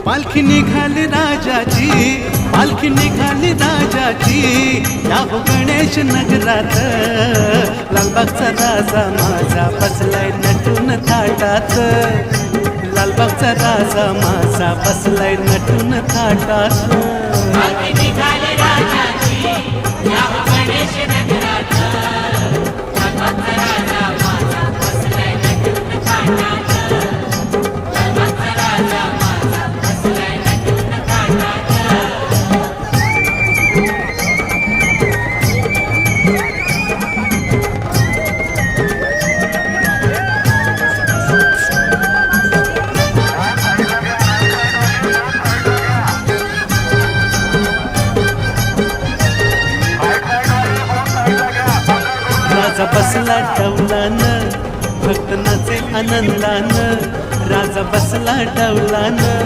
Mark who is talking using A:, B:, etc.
A: पालखी निघाली राजाची, पालखी निघाली राजाची, या हो गणेश नगरात लालबागचा राजा माझा बसलाय नटून थाटात, लालबागचा राजा माझा बसलाय नटून थाटात.
B: पालखी निघाली राजाची, या हो गणेश नगरात लालबागचा राजा माझा बसलाय नटून थाटात, लालबागचा राजा माझा बसलाय नटून थाटात.
A: राजा बसला डौलानं, भक्त नाचे आनंदानं, राजा बसला डौलानं.